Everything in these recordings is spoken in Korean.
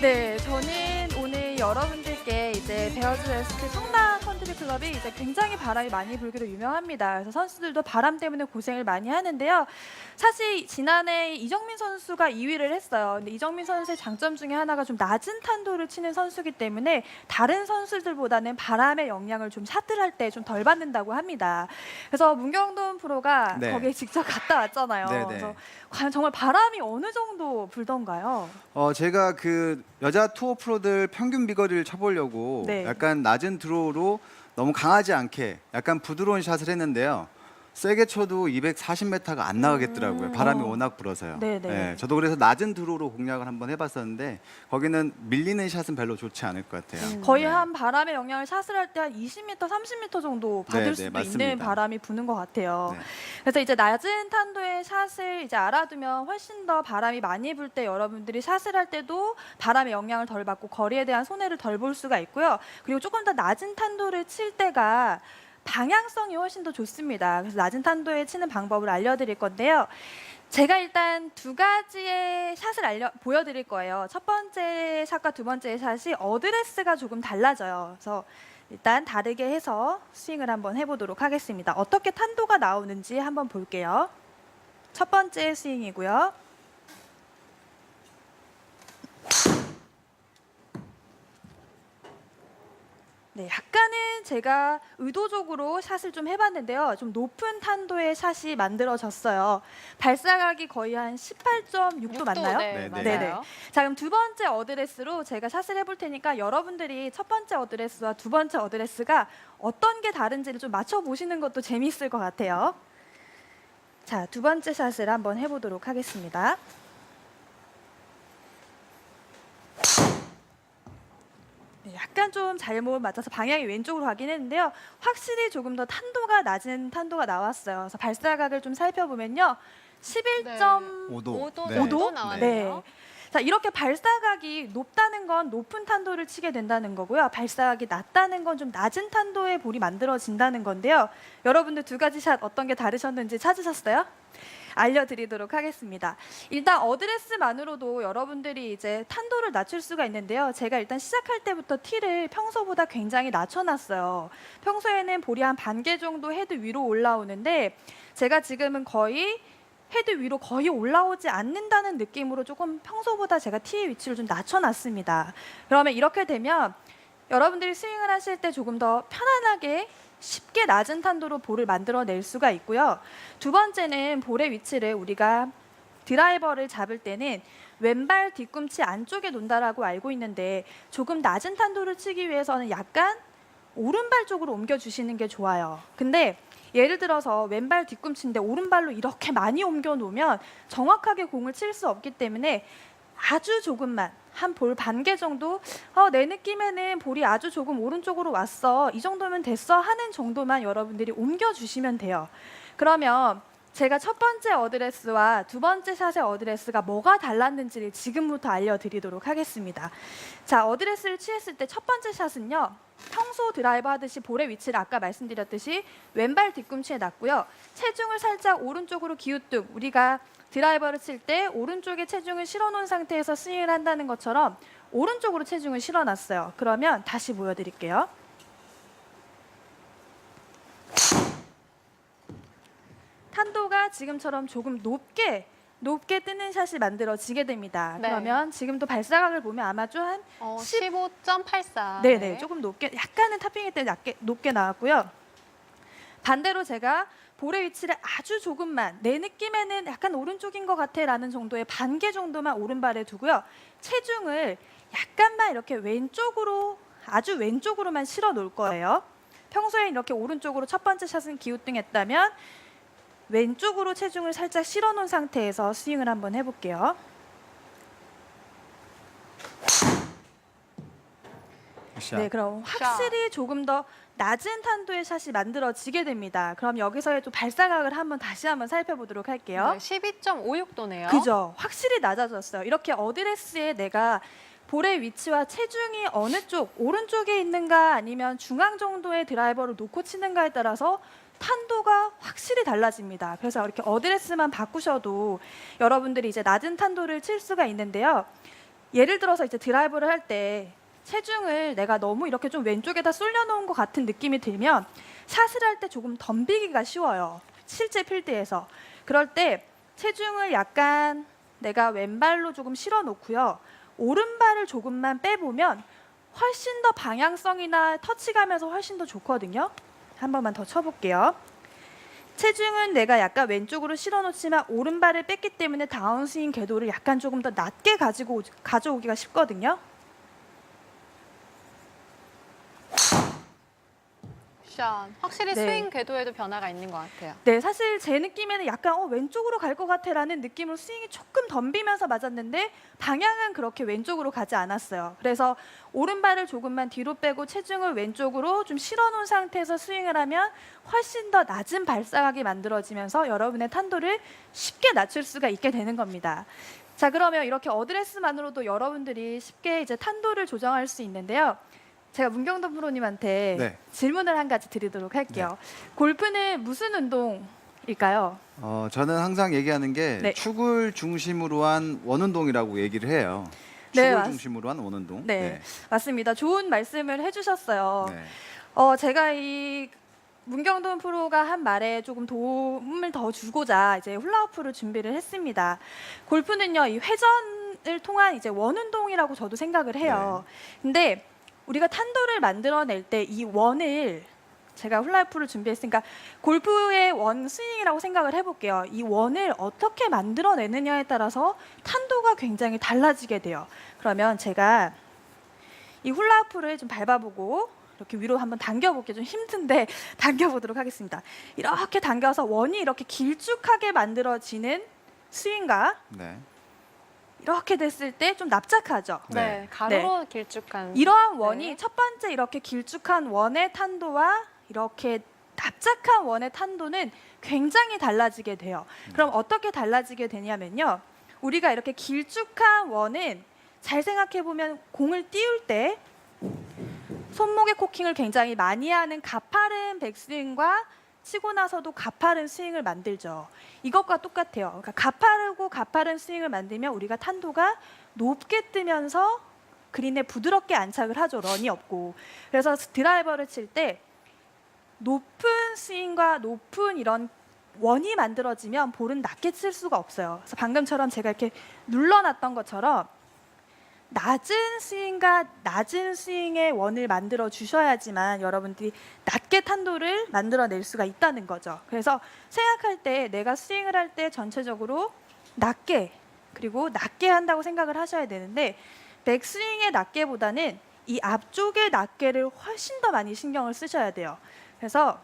네, 저는 오늘 여러분들께 이제 베어즈 웨스트 성남 컨트리 클럽이 이제 굉장히 바람이 많이 불기로 유명합니다. 그래서 선수들도 바람 때문에 고생을 많이 하는데요. 사실 지난해 이정민 선수가 2위를 했어요. 근데 이정민 선수의 장점 중에 하나가 좀 낮은 탄도를 치는 선수이기 때문에 다른 선수들보다는 바람의 영향을 좀 샷을 할 때 좀 덜 받는다고 합니다. 그래서 문경돈 프로가 네. 거기에 직접 갔다 왔잖아요. 네네. 그래서 과연 정말 바람이 어느 정도 불던가요? 제가 그 여자 투어 프로들 평균 비거리를 쳐보려고 네. 약간 낮은 드로우로 너무 강하지 않게 약간 부드러운 샷을 했는데요. 세게 쳐도 240m가 안 나가겠더라고요. 바람이 워낙 불어서요. 네네. 저도 그래서 낮은 드로우로 공략을 한번 해봤었는데 거기는 밀리는 샷은 별로 좋지 않을 것 같아요. 거의 네. 한 바람의 영향을 샷을 할 때 한 20m, 30m 정도 받을 네, 네, 수도 맞습니다. 있는 바람이 부는 것 같아요. 네. 그래서 이제 낮은 탄도의 샷을 이제 알아두면 훨씬 더 바람이 많이 불 때 여러분들이 샷을 할 때도 바람의 영향을 덜 받고 거리에 대한 손해를 덜 볼 수가 있고요. 그리고 조금 더 낮은 탄도를 칠 때가 방향성이 훨씬 더 좋습니다. 그래서 낮은 탄도에 치는 방법을 알려드릴 건데요. 제가 일단 두 가지의 샷을 보여드릴 거예요. 첫 번째 샷과 두 번째 샷이 어드레스가 조금 달라져요. 그래서 일단 다르게 해서 스윙을 한번 해보도록 하겠습니다. 어떻게 탄도가 나오는지 한번 볼게요. 첫 번째 스윙이고요. 네, 약간은 제가 의도적으로 샷을 좀 해봤는데요. 좀 높은 탄도의 샷이 만들어졌어요. 발사각이 거의 한 18.6도 맞나요? 네, 네, 네. 맞아요. 자, 그럼 두 번째 어드레스로 제가 샷을 해볼 테니까 여러분들이 첫 번째 어드레스와 두 번째 어드레스가 어떤 게 다른지를 좀 맞춰보시는 것도 재미있을 것 같아요. 자, 두 번째 샷을 한번 해보도록 하겠습니다. 네, 약간 좀 잘못 맞아서 방향이 왼쪽으로 가긴 했는데요. 확실히 조금 더 탄도가 낮은 탄도가 나왔어요. 그래서 발사각을 좀 살펴보면요. 11.5도? 5도. 5도 네. 정도 네. 나왔네요. 자, 이렇게 발사각이 높다는 건 높은 탄도를 치게 된다는 거고요. 발사각이 낮다는 건 좀 낮은 탄도의 볼이 만들어진다는 건데요. 여러분들 두 가지 샷 어떤 게 다르셨는지 찾으셨어요? 알려드리도록 하겠습니다. 일단 어드레스만으로도 여러분들이 이제 탄도를 낮출 수가 있는데요. 제가 일단 시작할 때부터 티를 평소보다 굉장히 낮춰놨어요. 평소에는 볼이 한 반 개 정도 헤드 위로 올라오는데 제가 지금은 거의 헤드 위로 거의 올라오지 않는다는 느낌으로 조금 평소보다 제가 티의 위치를 좀 낮춰놨습니다. 그러면 이렇게 되면 여러분들이 스윙을 하실 때 조금 더 편안하게 쉽게 낮은 탄도로 볼을 만들어낼 수가 있고요. 두 번째는 볼의 위치를 우리가 드라이버를 잡을 때는 왼발 뒤꿈치 안쪽에 놓는다라고 알고 있는데 조금 낮은 탄도를 치기 위해서는 약간 오른발 쪽으로 옮겨주시는 게 좋아요. 근데 예를 들어서 왼발 뒤꿈치인데 오른발로 이렇게 많이 옮겨 놓으면 정확하게 공을 칠 수 없기 때문에 아주 조금만 한 볼 반 개 정도 내 느낌에는 볼이 아주 조금 오른쪽으로 왔어 이 정도면 됐어 하는 정도만 여러분들이 옮겨주시면 돼요. 그러면 제가 첫 번째 어드레스와 두 번째 샷의 어드레스가 뭐가 달랐는지를 지금부터 알려드리도록 하겠습니다. 자, 어드레스를 취했을 때 첫 번째 샷은요. 평소 드라이버 하듯이 볼의 위치를 아까 말씀드렸듯이 왼발 뒤꿈치에 놨고요. 체중을 살짝 오른쪽으로 기우뚝 우리가 드라이버를 칠 때 오른쪽에 체중을 실어놓은 상태에서 스윙을 한다는 것처럼 오른쪽으로 체중을 실어놨어요. 그러면 다시 보여드릴게요. 탄도가 지금처럼 조금 높게 뜨는 샷이 만들어지게 됩니다. 네. 그러면 지금도 발사각을 보면 아마 좀한 15.84. 네네 조금 높게 약간은 탑핑일 때 높게 나왔고요. 반대로 제가 볼의 위치를 아주 조금만 내 느낌에는 약간 오른쪽인 것 같아 라는 정도의 반 개 정도만 오른발에 두고요. 체중을 약간만 이렇게 왼쪽으로 아주 왼쪽으로만 실어 놓을 거예요. 평소에 이렇게 오른쪽으로 첫 번째 샷은 기우뚱했다면 왼쪽으로 체중을 살짝 실어 놓은 상태에서 스윙을 한번 해볼게요. 네, 그럼 확실히 조금 더 낮은 탄도의 샷이 만들어지게 됩니다. 그럼 여기서의 또 발사각을 다시 한번 살펴보도록 할게요. 네, 12.56도네요. 그죠? 확실히 낮아졌어요. 이렇게 어드레스에 내가 볼의 위치와 체중이 어느 쪽, 오른쪽에 있는가 아니면 중앙 정도의 드라이버를 놓고 치는가에 따라서 탄도가 확실히 달라집니다. 그래서 이렇게 어드레스만 바꾸셔도 여러분들이 이제 낮은 탄도를 칠 수가 있는데요. 예를 들어서 이제 드라이브를 할 때 체중을 내가 너무 이렇게 좀 왼쪽에다 쏠려놓은 것 같은 느낌이 들면 샷을 할 때 조금 덤비기가 쉬워요. 실제 필드에서. 그럴 때 체중을 약간 내가 왼발로 조금 실어 놓고요. 오른발을 조금만 빼보면 훨씬 더 방향성이나 터치감에서 훨씬 더 좋거든요. 한 번만 더 쳐볼게요. 체중은 내가 약간 왼쪽으로 실어 놓지만 오른발을 뺐기 때문에 다운스윙 궤도를 약간 조금 더 낮게 가져오기가 쉽거든요. 샷. 확실히 네. 스윙 궤도에도 변화가 있는 것 같아요. 네, 사실 제 느낌에는 약간 왼쪽으로 갈 것 같아라는 느낌으로 스윙이 조금 덤비면서 맞았는데 방향은 그렇게 왼쪽으로 가지 않았어요. 그래서 오른발을 조금만 뒤로 빼고 체중을 왼쪽으로 좀 실어놓은 상태에서 스윙을 하면 훨씬 더 낮은 발사각이 만들어지면서 여러분의 탄도를 쉽게 낮출 수가 있게 되는 겁니다. 자, 그러면 이렇게 어드레스만으로도 여러분들이 쉽게 이제 탄도를 조정할 수 있는데요. 제가 문경돈 프로님한테 네. 질문을 한 가지 드리도록 할게요. 골프는 무슨 운동일까요? 저는 항상 얘기하는 게 네. 축을 중심으로 한 원운동이라고 얘기를 해요. 네, 축을 중심으로 한 원운동. 네, 맞습니다. 좋은 말씀을 해주셨어요. 네. 제가 이 문경돈 프로가 한 말에 조금 도움을 더 주고자 이제 훌라후프를 준비를 했습니다. 골프는요, 이 회전을 통한 이제 원운동이라고 저도 생각을 해요. 근데 우리가 탄도를 만들어낼 때 이 원을 제가 훌라후프를 준비했으니까 골프의 원 스윙이라고 생각을 해볼게요. 이 원을 어떻게 만들어내느냐에 따라서 탄도가 굉장히 달라지게 돼요. 그러면 제가 이 훌라후프를 좀 밟아보고 이렇게 위로 한번 당겨볼게요. 좀 힘든데 당겨보도록 하겠습니다. 이렇게 당겨서 원이 이렇게 길쭉하게 만들어지는 스윙과 네. 이렇게 됐을 때 좀 납작하죠. 네, 네. 가로로 길쭉한. 이러한 원이 네. 첫 번째 이렇게 길쭉한 원의 탄도와 이렇게 납작한 원의 탄도는 굉장히 달라지게 돼요. 그럼 어떻게 달라지게 되냐면요. 우리가 이렇게 길쭉한 원은 잘 생각해 보면 공을 띄울 때 손목의 코킹을 굉장히 많이 하는 가파른 백스윙과 치고 나서도 가파른 스윙을 만들죠. 이것과 똑같아요. 그러니까 가파르고 가파른 스윙을 만들면 우리가 탄도가 높게 뜨면서 그린에 부드럽게 안착을 하죠. 런이 없고. 그래서 드라이버를 칠 때 높은 스윙과 높은 이런 원이 만들어지면 볼은 낮게 칠 수가 없어요. 그래서 방금처럼 제가 이렇게 눌러놨던 것처럼 낮은 스윙과 낮은 스윙의 원을 만들어 주셔야지만 여러분들이 낮게 탄도를 만들어낼 수가 있다는 거죠. 그래서 생각할 때 내가 스윙을 할 때 전체적으로 낮게 그리고 낮게 한다고 생각을 하셔야 되는데 백스윙의 낮게보다는 이 앞쪽의 낮게를 훨씬 더 많이 신경을 쓰셔야 돼요. 그래서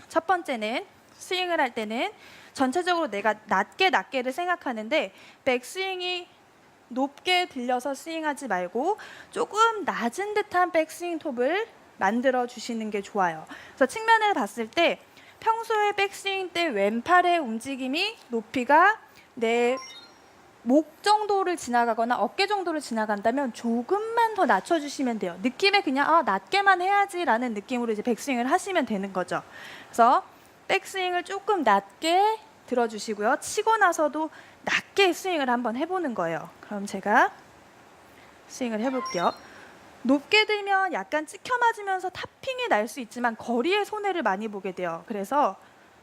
첫 번째는 스윙을 할 때는 전체적으로 내가 낮게를 생각하는데 백스윙이 높게 들려서 스윙하지 말고 조금 낮은 듯한 백스윙 톱을 만들어 주시는 게 좋아요. 그래서 측면을 봤을 때 평소에 백스윙 때 왼팔의 움직임이 높이가 내 목 정도를 지나가거나 어깨 정도를 지나간다면 조금만 더 낮춰주시면 돼요. 느낌에 그냥 낮게만 해야지라는 느낌으로 이제 백스윙을 하시면 되는 거죠. 그래서 백스윙을 조금 낮게 들어주시고요. 치고 나서도 낮게 스윙을 한번 해보는 거예요. 그럼 제가 스윙을 해볼게요. 높게 들면 약간 찍혀 맞으면서 탑핑이 날 수 있지만 거리에 손해를 많이 보게 돼요. 그래서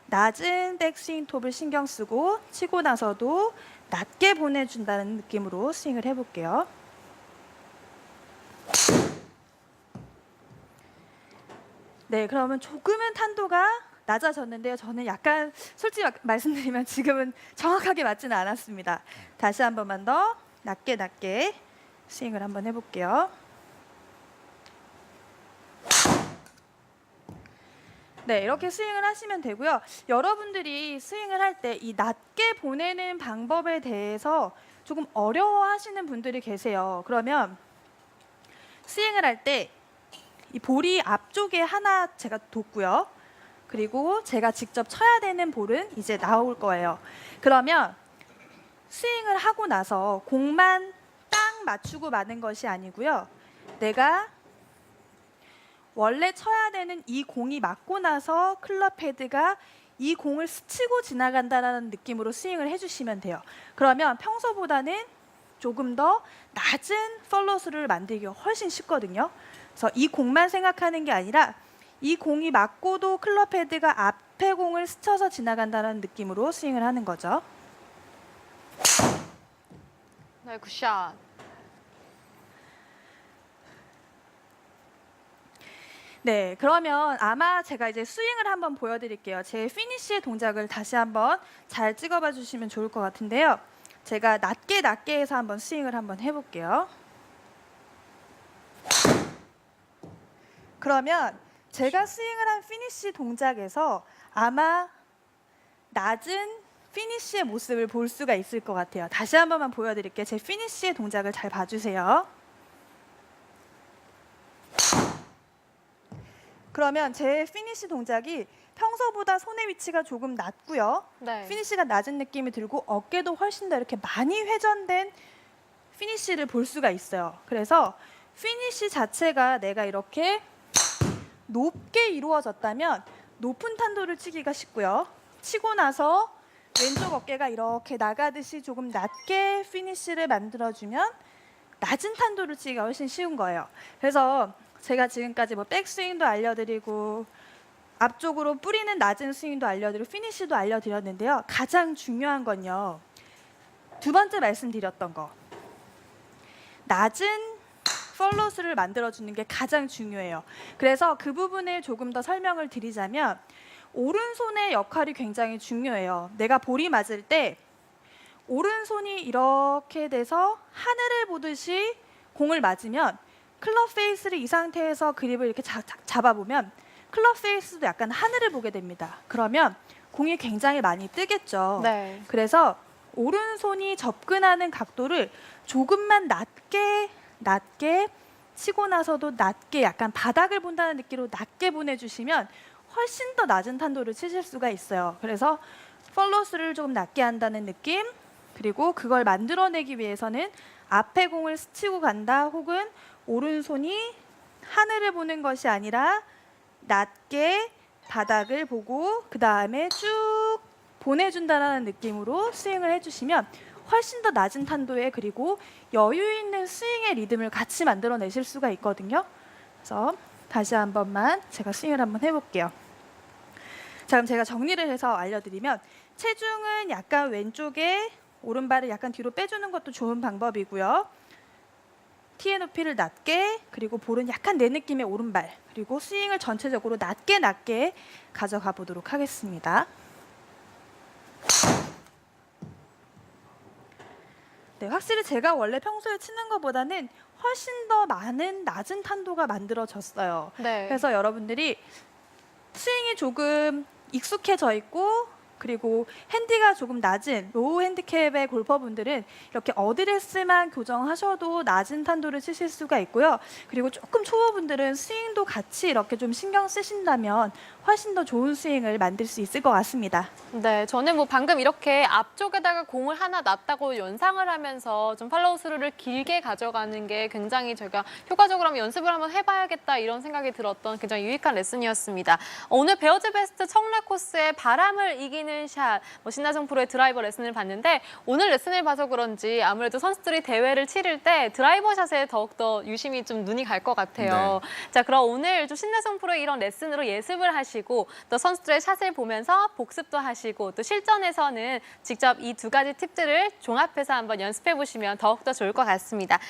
낮은 백스윙 톱을 신경 쓰고 치고 나서도 낮게 보내준다는 느낌으로 스윙을 해볼게요. 네, 그러면 조금은 탄도가 낮아졌는데요. 저는 약간 솔직히 말씀드리면 지금은 정확하게 맞지는 않았습니다. 다시 한 번만 더 낮게 스윙을 한번 해볼게요. 네, 이렇게 스윙을 하시면 되고요. 여러분들이 스윙을 할 때 이 낮게 보내는 방법에 대해서 조금 어려워하시는 분들이 계세요. 그러면 스윙을 할 때 이 볼이 앞쪽에 하나 제가 뒀고요. 그리고 제가 직접 쳐야 되는 볼은 이제 나올 거예요. 그러면 스윙을 하고 나서 공만 딱 맞추고 마는 것이 아니고요. 내가 원래 쳐야 되는 이 공이 맞고 나서 클럽 헤드가 이 공을 스치고 지나간다는 느낌으로 스윙을 해주시면 돼요. 그러면 평소보다는 조금 더 낮은 팔로우스루를 만들기가 훨씬 쉽거든요. 그래서 이 공만 생각하는 게 아니라 이 공이 맞고도 클럽 헤드가 앞에 공을 스쳐서 지나간다는 느낌으로 스윙을 하는 거죠. 네, 굿샷. 네, 그러면 아마 제가 이제 스윙을 한번 보여드릴게요. 제 피니쉬의 동작을 다시 한번 잘 찍어봐 주시면 좋을 것 같은데요. 제가 낮게 해서 한번 스윙을 한번 해볼게요. 그러면 제가 스윙을 한 피니쉬 동작에서 아마 낮은 피니쉬의 모습을 볼 수가 있을 것 같아요. 다시 한 번만 보여드릴게요. 제 피니쉬의 동작을 잘 봐주세요. 그러면 제 피니쉬 동작이 평소보다 손의 위치가 조금 낮고요. 네. 피니쉬가 낮은 느낌이 들고 어깨도 훨씬 더 이렇게 많이 회전된 피니쉬를 볼 수가 있어요. 그래서 피니쉬 자체가 내가 이렇게 높게 이루어졌다면 높은 탄도를 치기가 쉽고요. 치고 나서 왼쪽 어깨가 이렇게 나가듯이 조금 낮게 피니쉬를 만들어주면 낮은 탄도를 치기가 훨씬 쉬운 거예요. 그래서 제가 지금까지 뭐 백스윙도 알려드리고 앞쪽으로 뿌리는 낮은 스윙도 알려드리고 피니쉬도 알려드렸는데요. 가장 중요한 건요. 두 번째 말씀드렸던 거. 낮은 팔로우스를 만들어주는 게 가장 중요해요. 그래서 그 부분을 조금 더 설명을 드리자면 오른손의 역할이 굉장히 중요해요. 내가 볼이 맞을 때 오른손이 이렇게 돼서 하늘을 보듯이 공을 맞으면 클럽 페이스를 이 상태에서 그립을 이렇게 잡아보면 클럽 페이스도 약간 하늘을 보게 됩니다. 그러면 공이 굉장히 많이 뜨겠죠. 네. 그래서 오른손이 접근하는 각도를 조금만 낮게 치고 나서도 낮게 약간 바닥을 본다는 느낌으로 낮게 보내주시면 훨씬 더 낮은 탄도를 치실 수가 있어요. 그래서 팔로우스를 조금 낮게 한다는 느낌, 그리고 그걸 만들어내기 위해서는 앞에 공을 스치고 간다 혹은 오른손이 하늘을 보는 것이 아니라 낮게 바닥을 보고 그 다음에 쭉 보내준다는 느낌으로 스윙을 해주시면 훨씬 더 낮은 탄도에 그리고 여유 있는 스윙의 리듬을 같이 만들어내실 수가 있거든요. 그래서 다시 한 번만 제가 스윙을 한번 해볼게요. 자, 그럼 제가 정리를 해서 알려드리면 체중은 약간 왼쪽에 오른발을 약간 뒤로 빼주는 것도 좋은 방법이고요. 티의 높이를 낮게 그리고 볼은 약간 내 느낌의 오른발 그리고 스윙을 전체적으로 낮게 가져가 보도록 하겠습니다. 네, 확실히 제가 원래 평소에 치는 것보다는 훨씬 더 많은 낮은 탄도가 만들어졌어요. 네. 그래서 여러분들이 스윙이 조금 익숙해져 있고 그리고 핸디가 조금 낮은 로우 핸디캡의 골퍼분들은 이렇게 어드레스만 교정하셔도 낮은 탄도를 치실 수가 있고요. 그리고 조금 초보분들은 스윙도 같이 이렇게 좀 신경 쓰신다면 훨씬 더 좋은 스윙을 만들 수 있을 것 같습니다. 네, 저는 뭐 방금 이렇게 앞쪽에다가 공을 하나 놨다고 연상을 하면서 좀 팔로우 스루를 길게 가져가는 게 굉장히 저희가 효과적으로 한번 연습을 한번 해봐야겠다 이런 생각이 들었던 굉장히 유익한 레슨이었습니다. 오늘 베어즈 베스트 청라 코스의 바람을 이기는 샷, 신나성 프로의 드라이버 레슨을 봤는데 오늘 레슨을 봐서 그런지 아무래도 선수들이 대회를 치를 때 드라이버 샷에 더욱더 유심히 좀 눈이 갈 것 같아요. 네. 자, 그럼 오늘 좀 신나성 프로의 이런 레슨으로 예습을 하시고 또 선수들의 샷을 보면서 복습도 하시고 또 실전에서는 직접 이 두 가지 팁들을 종합해서 한번 연습해 보시면 더욱더 좋을 것 같습니다.